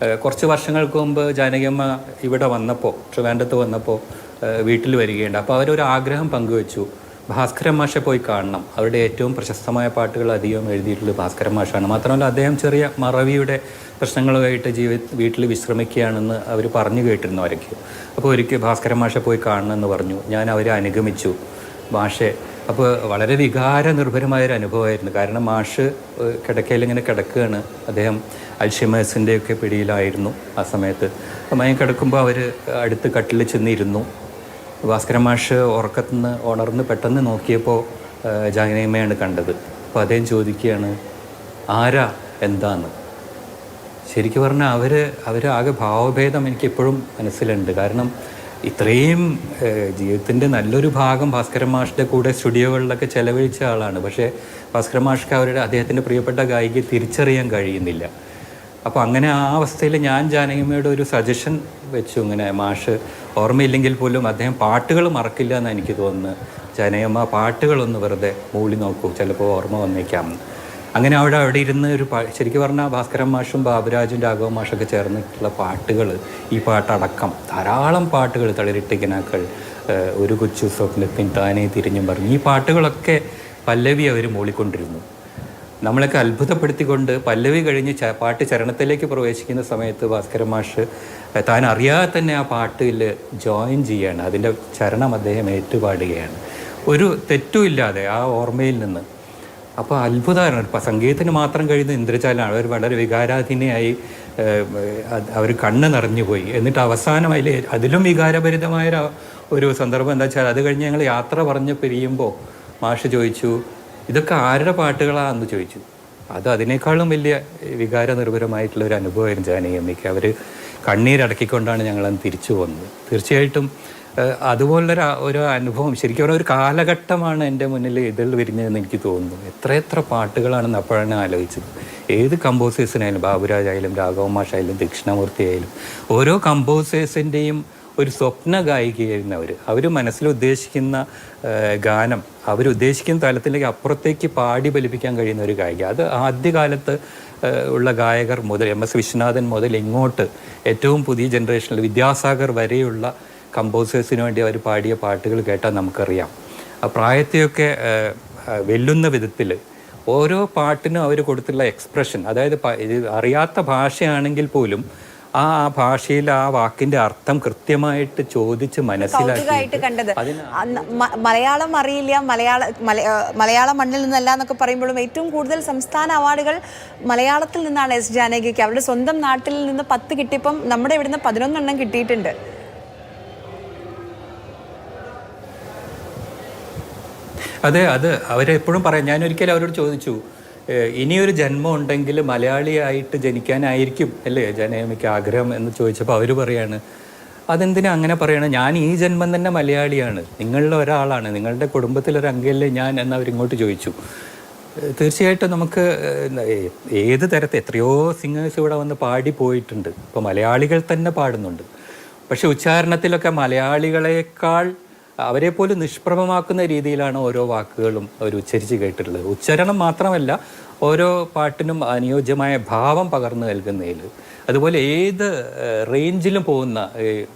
കുറച്ച് വർഷങ്ങൾക്ക് മുമ്പ് ജാനകിയമ്മ ഇവിടെ വന്നപ്പോൾ ട്രിവാൻഡ്രത്ത് വന്നപ്പോൾ വീട്ടിൽ വരികയുണ്ട്. അപ്പോൾ അവരൊരു ആഗ്രഹം പങ്കുവെച്ചു, ഭാസ്കരൻ മാഷെ പോയി കാണണം. അവരുടെ ഏറ്റവും പ്രശസ്തമായ പാട്ടുകൾ അധികം എഴുതിയിട്ടുള്ളത് ഭാസ്കരൻ മാഷാണ്. മാത്രമല്ല അദ്ദേഹം ചെറിയ മറവിയുടെ പ്രശ്നങ്ങളുമായിട്ട് വീട്ടിൽ വിശ്രമിക്കുകയാണെന്ന് അവർ പറഞ്ഞു കേട്ടിരുന്നു അവരൊക്കെ. അപ്പോൾ ഒരിക്കൽ ഭാസ്കരൻ മാഷെ പോയി കാണണമെന്ന് പറഞ്ഞു. ഞാൻ അവരെ അനുഗമിച്ചു. മാഷെ അപ്പോൾ വളരെ വികാരനിർഭരമായൊരു അനുഭവമായിരുന്നു. കാരണം മാഷ് കിടക്കയിൽ ഇങ്ങനെ കിടക്കുകയാണ്. അദ്ദേഹം അൽഷിമേഴ്സിൻ്റെയൊക്കെ പിടിയിലായിരുന്നു ആ സമയത്ത്. മയം കിടക്കുമ്പോൾ അവർ അടുത്ത് കട്ടിൽ ചെന്നിരുന്നു. ഭാസ്കരൻ മാഷ് ഉറക്കത്തു നിന്ന് ഉണർന്ന് പെട്ടെന്ന് നോക്കിയപ്പോൾ ജാനകിയമ്മയാണ് കണ്ടത്. അപ്പോൾ അദ്ദേഹം ചോദിക്കുകയാണ്, ആരാ എന്താന്ന്. ശരിക്കും പറഞ്ഞാൽ അവർ ആകെ ഭാവഭേദം എനിക്കെപ്പോഴും മനസ്സിലുണ്ട്. കാരണം ഇത്രയും ജീവിതത്തിൻ്റെ നല്ലൊരു ഭാഗം ഭാസ്കരൻ മാഷിൻ്റെ കൂടെ സ്റ്റുഡിയോകളിലൊക്കെ ചെലവഴിച്ച ആളാണ്. പക്ഷേ ഭാസ്കരൻ മാഷ്ക്ക് അദ്ദേഹത്തിൻ്റെ പ്രിയപ്പെട്ട ഗായികയെ തിരിച്ചറിയാൻ കഴിയുന്നില്ല. അപ്പോൾ അങ്ങനെ ആ അവസ്ഥയിൽ ഞാൻ ജാനകിയമ്മയുടെ ഒരു സജഷൻ വെച്ചു. ഇങ്ങനെ മാഷ് ഓർമ്മയില്ലെങ്കിൽ പോലും അദ്ദേഹം പാട്ടുകൾ മറക്കില്ല എന്നാണ് എനിക്ക് തോന്നുന്നത്. ജാനകിയമ്മ പാട്ടുകളൊന്ന് വെറുതെ മൂളി നോക്കൂ, ചിലപ്പോൾ ഓർമ്മ വന്നേക്കാമെന്ന്. അങ്ങനെ അവിടെ ഇരുന്ന് ശരിക്കും പറഞ്ഞാൽ ഭാസ്കരൻ മാഷും ബാബുരാജും രാഘവ മാഷൊക്കെ ചേർന്നിട്ടുള്ള പാട്ടുകൾ, ഈ പാട്ടടക്കം ധാരാളം പാട്ടുകൾ, തളിരിട്ടിക്കനാക്കൾ, ഒരു കൊച്ചു സ്വപ്നത്തിൻ താനേ തിരിഞ്ഞും പറഞ്ഞു, ഈ പാട്ടുകളൊക്കെ പല്ലവി അവർ മൂളിക്കൊണ്ടിരുന്നു. നമ്മളൊക്കെ അത്ഭുതപ്പെടുത്തിക്കൊണ്ട് പല്ലവി കഴിഞ്ഞ് പാട്ട് ചരണത്തിലേക്ക് പ്രവേശിക്കുന്ന സമയത്ത് ഭാസ്കരൻ മാഷ് താൻ അറിയാതെ തന്നെ ആ പാട്ടിൽ ജോയിൻ ചെയ്യുകയാണ്. അതിൻ്റെ ചരണം അദ്ദേഹം ഏറ്റുപാടുകയാണ്, ഒരു തെറ്റുമില്ലാതെ ആ ഓർമ്മയിൽ നിന്ന്. അപ്പോൾ അത്ഭുതമാണ്. ഇപ്പം സംഗീതത്തിന് മാത്രം കഴിയുന്ന ഇന്ദ്രജാലാണ്. അവർ വളരെ വികാരാധീനയായി അവർ കണ്ണ് നിറഞ്ഞു പോയി. എന്നിട്ട് അവസാനം അതിലും വികാരഭരിതമായ ഒരു സന്ദർഭം എന്താ വെച്ചാൽ, അത് കഴിഞ്ഞ് ഞങ്ങൾ യാത്ര പറഞ്ഞ് പിരിയുമ്പോൾ മാഷ് ചോദിച്ചു, ഇതൊക്കെ ആരുടെ പാട്ടുകളാണെന്ന് ചോദിച്ചു. അതിനേക്കാളും വലിയ വികാരനിർഭരമായിട്ടുള്ള ഒരു അനുഭവമായിരുന്നു ജാനകിയമ്മയ്ക്ക്. അവർ കണ്ണീരടക്കിക്കൊണ്ടാണ് ഞങ്ങളന്ന് തിരിച്ചു പോകുന്നത്. തീർച്ചയായിട്ടും അതുപോലൊരു അനുഭവം ശരിക്കും പറഞ്ഞാൽ ഒരു കാലഘട്ടമാണ് എൻ്റെ മുന്നിൽ ഇതിൽ വിരിഞ്ഞതെന്ന് എനിക്ക് തോന്നുന്നു. എത്ര പാട്ടുകളാണെന്ന് അപ്പോഴാണ് ആലോചിച്ചത്. ഏത് കമ്പോസേഴ്സിനായാലും, ബാബുരാജായാലും രാഘവ മാഷായാലും ദക്ഷിണാമൂർത്തി ആയാലും, ഓരോ കമ്പോസേഴ്സിൻ്റെയും ഒരു സ്വപ്ന ഗായികയായിരുന്നു അവർ മനസ്സിലുദ്ദേശിക്കുന്ന ഗാനം അവരുദ്ദേശിക്കുന്ന തലത്തിലേക്ക് അപ്പുറത്തേക്ക് പാടി ഫലിപ്പിക്കാൻ കഴിയുന്ന ഒരു ഗായിക. അത് ആദ്യകാലത്ത് ഉള്ള ഗായകർ മുതൽ എം എസ് വിശ്വനാഥൻ മുതൽ ഇങ്ങോട്ട് ഏറ്റവും പുതിയ ജനറേഷനിൽ വിദ്യാസാഗർ വരെയുള്ള കമ്പോസേഴ്സിന് വേണ്ടി അവർ പാടിയ പാട്ടുകൾ കേട്ടാൽ നമുക്കറിയാം. ആ പ്രായത്തെയൊക്കെ വെല്ലുന്ന വിധത്തിൽ ഓരോ പാട്ടിനും അവർ കൊടുത്തുള്ള എക്സ്പ്രഷൻ, അതായത് ഇത് അറിയാത്ത ഭാഷയാണെങ്കിൽ പോലും ആ ഭാഷയിൽ ആ വാക്കിന്റെ അർത്ഥം കൃത്യമായിട്ട് ചോദിച്ച് മനസ്സിലാക്കി കണ്ടത്. മലയാളം അറിയില്ല, മലയാള മണ്ണിൽ നിന്നല്ല എന്നൊക്കെ പറയുമ്പോഴും ഏറ്റവും കൂടുതൽ സംസ്ഥാന അവാർഡുകൾ മലയാളത്തിൽ നിന്നാണ് എസ് ജാനകിക്ക്. അവരുടെ സ്വന്തം നാട്ടിൽ നിന്ന് 10 കിട്ടിയപ്പം നമ്മുടെ ഇവിടുന്ന് 11 കിട്ടിയിട്ടുണ്ട്. അത് അവരെപ്പോഴും പറയാം. ഞാനൊരിക്കലും അവരോട് ചോദിച്ചു, ഇനിയൊരു ജന്മം ഉണ്ടെങ്കിൽ മലയാളിയായിട്ട് ജനിക്കാനായിരിക്കും അല്ലേ ജാനകിയമ്മയ്ക്ക് ആഗ്രഹം എന്ന് ചോദിച്ചപ്പോൾ അവർ പറയാണ്, അതെന്തിനാ അങ്ങനെ പറയണം, ഞാൻ ഈ ജന്മം തന്നെ മലയാളിയാണ്, നിങ്ങളുടെ ഒരാളാണ്, നിങ്ങളുടെ കുടുംബത്തിലൊരു അംഗമല്ലേ ഞാൻ എന്ന് അവരിങ്ങോട്ട് ചോദിച്ചു. തീർച്ചയായിട്ടും നമുക്ക് ഏത് തരത്തിൽ എത്രയോ സിംഗേഴ്സ് ഇവിടെ വന്ന് പാടി പോയിട്ടുണ്ട്. ഇപ്പോൾ മലയാളികൾ തന്നെ പാടുന്നുണ്ട്. പക്ഷെ ഉച്ചാരണത്തിലൊക്കെ മലയാളികളെക്കാൾ അവരെ പോലും നിഷ്പ്രഭമാക്കുന്ന രീതിയിലാണ് ഓരോ വാക്കുകളും അവർ ഉച്ചരിച്ച് കേട്ടിട്ടുള്ളത്. ഉച്ചാരണം മാത്രമല്ല, ഓരോ പാട്ടിനും അനുയോജ്യമായ ഭാവം പകർന്നു നൽകുന്നതിൽ. അതുപോലെ ഏത് റേഞ്ചിലും പോകുന്ന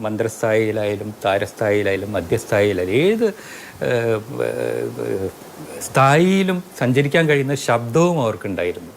മന്ത്രസ്ഥായിലായാലും താരസ്ഥായിലായാലും മധ്യസ്ഥായിലായാലും ഏത് സ്ഥായിയിലും സഞ്ചരിക്കാൻ കഴിയുന്ന ശബ്ദവും അവർക്കുണ്ടായിരുന്നു.